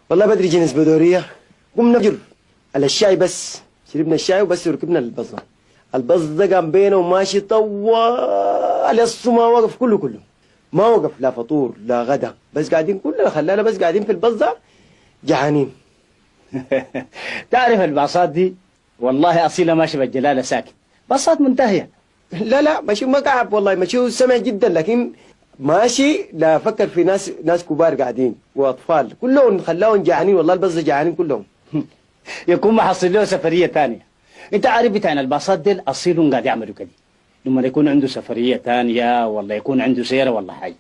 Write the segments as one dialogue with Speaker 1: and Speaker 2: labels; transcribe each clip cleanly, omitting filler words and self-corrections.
Speaker 1: والله بدري جنس بدورية. قمنا نجر على الشاي بس، شربنا الشاي وبس وركبنا البص. البص ده قام بينا وماشي طوال الصو ما وقف كله ما وقف، لا فطور لا غدا، بس قاعدين كلنا خلانا بس قاعدين في البص ده جعانين.
Speaker 2: تعرف الباصات دي والله أصيلة ماشي بالجلالة ساكت، باصات منتهية.
Speaker 1: لا ماشي ما قاعد والله، ماشي سمع جدا، لكن ماشي لا فكر في ناس كبار قاعدين واطفال كلهم خلاهم جعانين، والله البص جعانين كلهم.
Speaker 2: يكون محصل له سفرية ثانية. انت عارف بتاعنا الباصات دي اصيلهم قاعد يعملوا كده لما يكون عنده سفرية ثانية ولا يكون عنده سيرة ولا حاجة.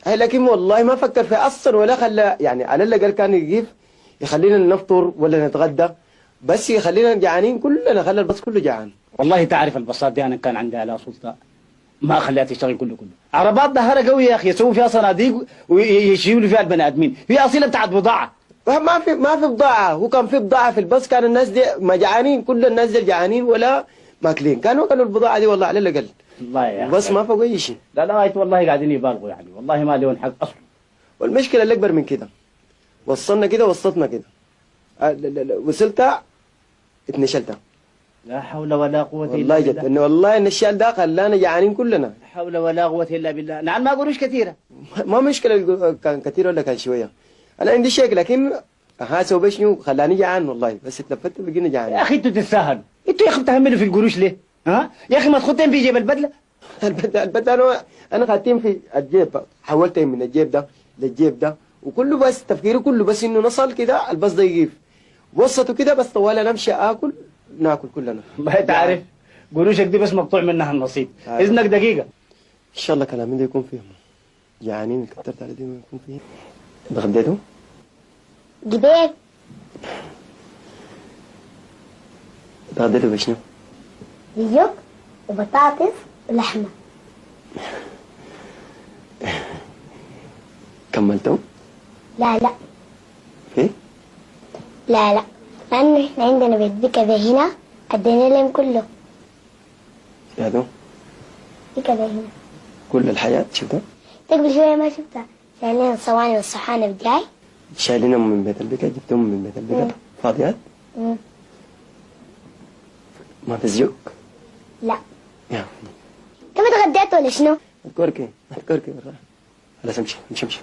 Speaker 1: هي لكن والله ما فكر في اصلا ولا خلى، يعني على الاقل كان يجيب يخلينا نفطر ولا نتغدى، بس يخلينا جعانين كلنا، خلى البص كله جعان.
Speaker 2: والله تعرف الباصات دي انا كان عندي على سلطة ما خليها تشتغل كله. عربات ظهرها قوي يا اخي، يسووا فيها صناديق ويشيلوا فيها البني ادمين، في اصيلة بتاعت بضاعة.
Speaker 1: ما في بضاعة، هو كان في بضاعة في البص، كان الناس دي ما جعانين، كل الناس دي جعانين ولا ماكلين، كانوا البضاعة دي والله على الأقل.
Speaker 2: والله يا أخي
Speaker 1: بس ما فوق أي شيء.
Speaker 2: لا والله قاعدين يبالغوا يعني، والله ما لهم حق أصلا.
Speaker 1: والمشكلة اللي أكبر من كده، وصلنا كده وسطنا كده، وصلتها اتنشلتها.
Speaker 2: لا حول ولا قوة إلا
Speaker 1: والله
Speaker 2: بالله.
Speaker 1: جد إنه والله النشال ده خلانا جعانين كلنا.
Speaker 2: لا حول ولا قوة إلا بالله. نعم ما قروش كثيرة.
Speaker 1: ما مشكلة كان كثير ولا كان شوية، أنا عندي شيك، لكن هاسوا بشنو خلاني جعان والله، بس اتلفت بقينا جعانين.
Speaker 2: يا أخي أنتوا تستاهلوا، أنتوا يا أخي بتهملوا في القروش ليه؟ ها؟ يا أخي ما تخطين في جيب البدلة؟
Speaker 1: البدلة أنا خدتين في الجيب، حولتهم من الجيب ده للجيب ده، وكله بس تفكيري كله بس إنه نصل كده البص ده يجيب، وسطوا كده بس طوال نمشي ناكل كلنا.
Speaker 2: والله تعرف قروشك دي بس مقطوع منها النصيب. إذنك دقيقة.
Speaker 1: إن شاء الله كلامي ده يكون فيهم جعانين، كترت على دي ما يكون فيهم. اتغديتوا؟
Speaker 3: جبال.
Speaker 1: اتغديتوا بشنو؟
Speaker 3: بيوك وبطاطس ولحمة.
Speaker 1: كملتوا؟
Speaker 3: لا
Speaker 1: في؟
Speaker 3: لا لأنه إحنا عندنا بيت بكذا هنا أدينا لهم كله.
Speaker 1: هذا؟
Speaker 3: بكذا هنا
Speaker 1: كل الحياة شفتها؟
Speaker 3: قبل شوية ما شفتها، شايلين الصواني والصحانة بالجاي.
Speaker 1: شايلينهم من بيت البكا، جبتهم من بيت البكا فاضيات؟ ما تزيوك؟
Speaker 3: لا.
Speaker 1: يا
Speaker 3: كم اتغديت ولا شنو؟
Speaker 1: اذكرك بالراحة. خلاص امشي.